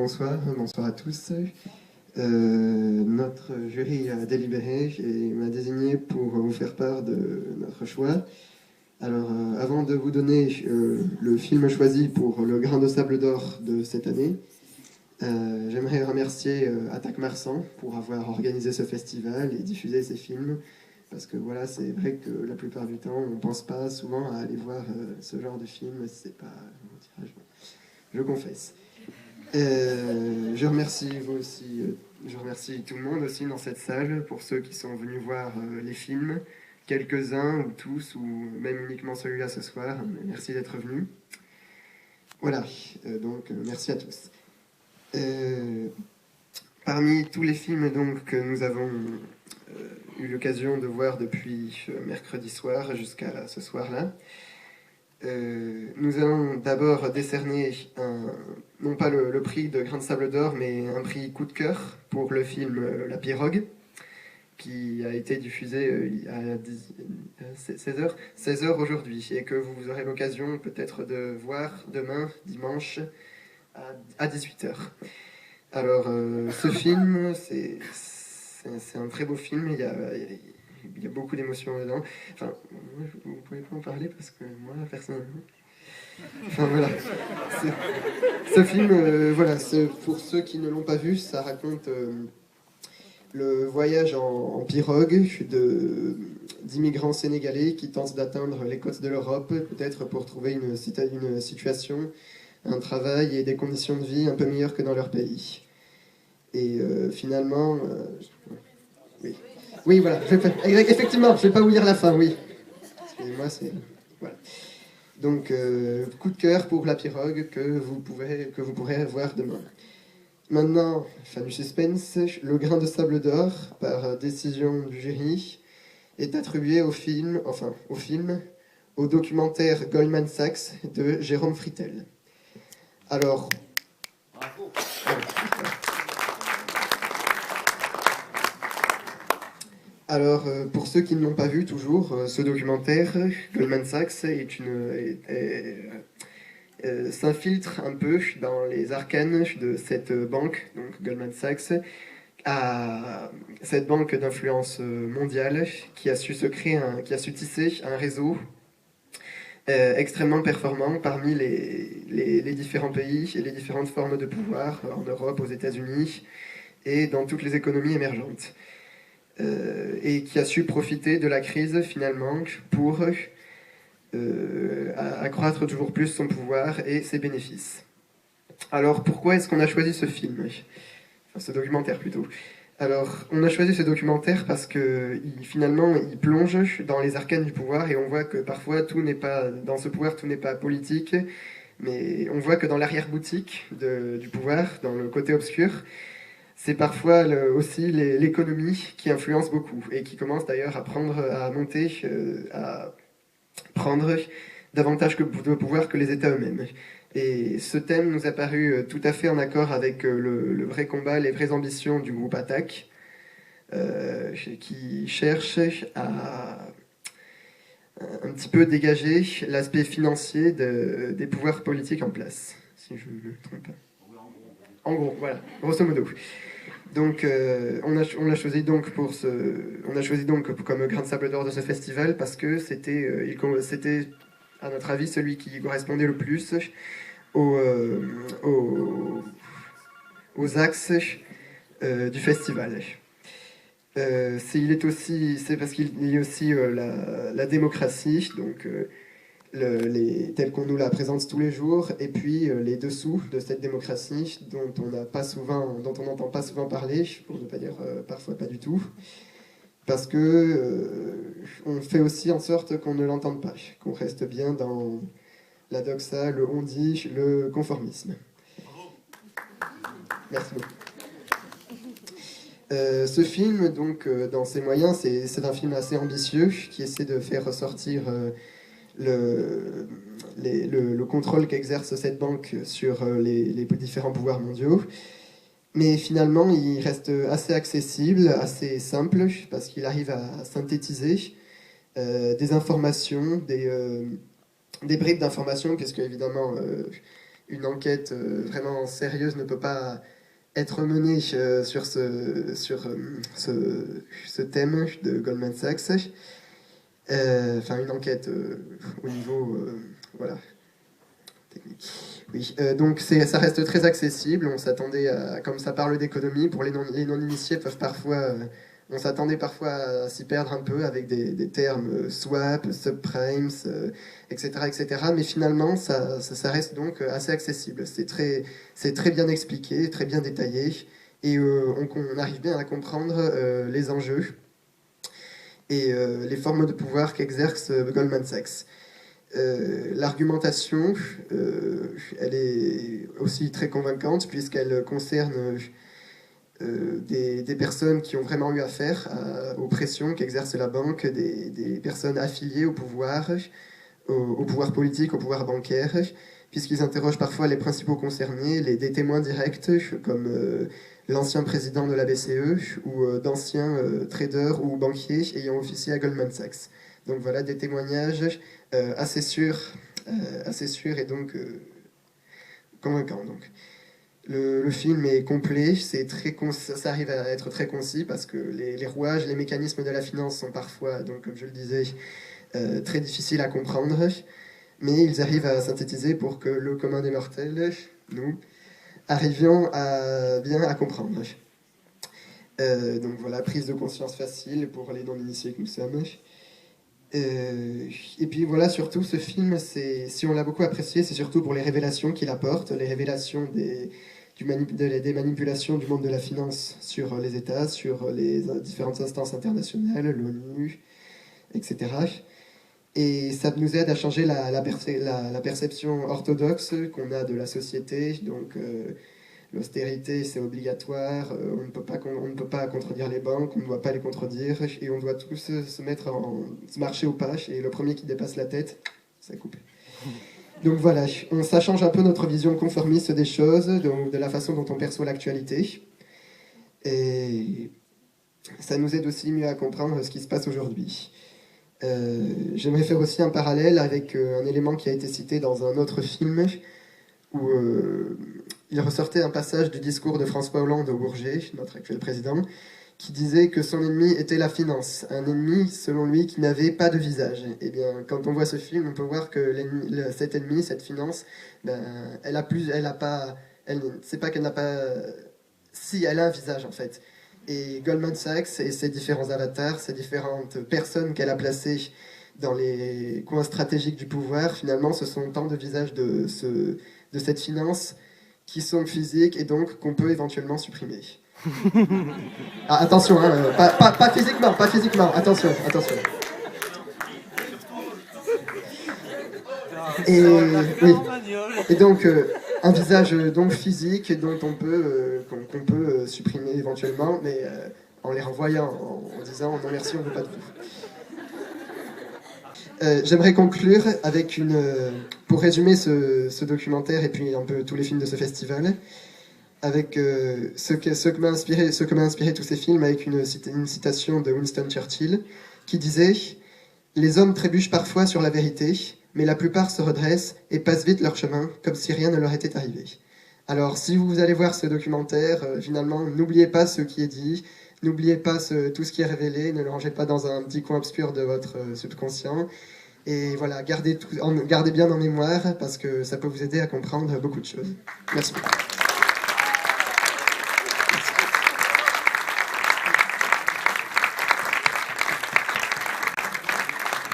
bonsoir, bonsoir à tous. Notre jury a délibéré et m'a désigné pour vous faire part de notre choix. Alors, avant de vous donner le film choisi pour le Grain de Sable d'Or de cette année, j'aimerais remercier Attaque Marsan pour avoir organisé ce festival et diffusé ces films. Parce que voilà, c'est vrai que la plupart du temps, on ne pense pas souvent à aller voir ce genre de film. C'est pas, je confesse. Je remercie vous aussi, je remercie tout le monde aussi dans cette salle pour ceux qui sont venus voir les films, quelques-uns ou tous ou même uniquement celui-là ce soir. Merci d'être venus. Voilà, donc merci à tous. Parmi tous les films donc que nous avons eu l'occasion de voir depuis mercredi soir jusqu'à ce soir-là, nous allons d'abord décerner non pas le prix de Grain de Sable d'Or, mais un prix coup de cœur pour le film La Pirogue, qui a été diffusé à 16 heures aujourd'hui, et que vous aurez l'occasion peut-être de voir demain, dimanche, à 18 heures. Alors, ce film, c'est un très beau film, il y a beaucoup d'émotions dedans. Enfin, vous ne pouvez pas en parler parce que moi, personnellement... Enfin, voilà. Ce film, voilà, pour ceux qui ne l'ont pas vu, ça raconte le voyage en pirogue d'immigrants sénégalais qui tentent d'atteindre les côtes de l'Europe, peut-être pour trouver une situation, un travail et des conditions de vie un peu meilleures que dans leur pays. Et finalement... oui. Oui, voilà. Effectivement, je ne vais pas vous lire la fin, oui. Excusez-moi, c'est... Voilà. Donc, coup de cœur pour La Pirogue que vous pourrez voir demain. Maintenant, fin du suspense, le Grain de Sable d'Or, par décision du jury, est attribué au documentaire Goldman Sachs de Jérôme Frittel. Alors... Bravo. Alors, pour ceux qui ne l'ont pas vu toujours, ce documentaire, Goldman Sachs, s'infiltre un peu dans les arcanes de cette banque, donc Goldman Sachs, cette banque d'influence mondiale qui a su tisser un réseau extrêmement performant parmi les différents pays et les différentes formes de pouvoir en Europe, aux États-Unis et dans toutes les économies émergentes. Et qui a su profiter de la crise finalement pour accroître toujours plus son pouvoir et ses bénéfices. Alors pourquoi est-ce qu'on a choisi ce film ? Enfin, ce documentaire plutôt. Alors on a choisi ce documentaire parce que finalement il plonge dans les arcanes du pouvoir et on voit que parfois dans ce pouvoir tout n'est pas politique, mais on voit que dans l'arrière-boutique du pouvoir, dans le côté obscur, c'est parfois aussi l'économie qui influence beaucoup et qui commence d'ailleurs à prendre davantage de pouvoir que les États eux-mêmes. Et ce thème nous a paru tout à fait en accord avec le vrai combat, les vraies ambitions du groupe Attaque, qui cherche à un petit peu dégager l'aspect financier des pouvoirs politiques en place, si je ne me trompe pas. En gros, voilà, grosso modo. Donc, on a choisi donc comme Grain de Sable d'Or de ce festival parce que c'était, à notre avis, celui qui correspondait le plus aux axes du festival. C'est parce qu'il y a aussi la démocratie, donc telle qu'on nous la présente tous les jours, et puis les dessous de cette démocratie dont on n'entend pas souvent parler, pour ne pas dire parfois pas du tout, parce que on fait aussi en sorte qu'on ne l'entende pas, qu'on reste bien dans la doxa, le on-dit, le conformisme. Merci beaucoup. Ce film, donc, dans ses moyens, c'est un film assez ambitieux qui essaie de faire ressortir le contrôle qu'exerce cette banque sur les différents pouvoirs mondiaux. Mais finalement, il reste assez accessible, assez simple, parce qu'il arrive à synthétiser des informations, des bribes d'informations, parce qu'évidemment, une enquête vraiment sérieuse ne peut pas être menée ce thème de Goldman Sachs. Enfin, une enquête au niveau voilà, technique. Oui, donc ça reste très accessible. On s'attendait à, comme ça parle d'économie, pour les non-initiés peuvent parfois, on s'attendait parfois à s'y perdre un peu avec des termes swap, subprimes, etc., etc. Mais finalement, ça reste donc assez accessible. C'est très bien expliqué, très bien détaillé, et on arrive bien à comprendre les enjeux et les formes de pouvoir qu'exerce Goldman Sachs. L'argumentation, elle est aussi très convaincante puisqu'elle concerne des personnes qui ont vraiment eu affaire aux pressions qu'exerce la banque, des personnes affiliées au pouvoir politique, au pouvoir bancaire, puisqu'ils interrogent parfois les principaux concernés, des témoins directs comme l'ancien président de la BCE ou d'anciens traders ou banquiers ayant officié à Goldman Sachs. Donc voilà des témoignages assez sûrs et donc convaincants. Donc. Le film est complet, ça arrive à être très concis parce que les rouages, les mécanismes de la finance sont parfois, donc, comme je le disais, très difficiles à comprendre, mais ils arrivent à synthétiser pour que le commun des mortels, nous, arrivions bien à comprendre. Donc voilà, prise de conscience facile pour les non-initiés que nous sommes. Et puis voilà, surtout ce film, si on l'a beaucoup apprécié, c'est surtout pour les révélations qu'il apporte, les révélations des manipulations du monde de la finance sur les États, sur les différentes instances internationales, l'ONU, etc. Et ça nous aide à changer la perception orthodoxe qu'on a de la société. Donc l'austérité, c'est obligatoire, on ne peut pas contredire les banques, on ne doit pas les contredire, et on doit tous se marcher au pas, et le premier qui dépasse la tête, ça coupe. Donc voilà, ça change un peu notre vision conformiste des choses, de la façon dont on perçoit l'actualité. Et ça nous aide aussi mieux à comprendre ce qui se passe aujourd'hui. J'aimerais faire aussi un parallèle avec un élément qui a été cité dans un autre film, où il ressortait un passage du discours de François Hollande au Bourget, notre actuel président, qui disait que son ennemi était la finance, un ennemi, selon lui, qui n'avait pas de visage. Et bien, quand on voit ce film, on peut voir que cet ennemi, cette finance, ben, c'est pas qu'elle n'a pas... Si, elle a un visage, en fait. Et Goldman Sachs et ses différents avatars, ces différentes personnes qu'elle a placées dans les coins stratégiques du pouvoir, finalement, ce sont tant de visages de cette finance qui sont physiques et donc qu'on peut éventuellement supprimer. Ah, attention, hein, pas physiquement, attention. Et, oui. Et donc, un visage donc physique dont qu'on peut supprimer éventuellement, mais en les renvoyant, en disant non merci, on ne veut pas de vous. J'aimerais conclure avec pour résumer ce documentaire et puis un peu tous les films de ce festival, avec ce que m'a inspiré tous ces films, avec une citation de Winston Churchill, qui disait « Les hommes trébuchent parfois sur la vérité, mais la plupart se redressent et passent vite leur chemin, comme si rien ne leur était arrivé. » Alors, si vous allez voir ce documentaire, finalement, n'oubliez pas ce qui est dit, n'oubliez pas tout ce qui est révélé, ne le rangez pas dans un petit coin obscur de votre subconscient. Et voilà, gardez bien en mémoire, parce que ça peut vous aider à comprendre beaucoup de choses. Merci beaucoup.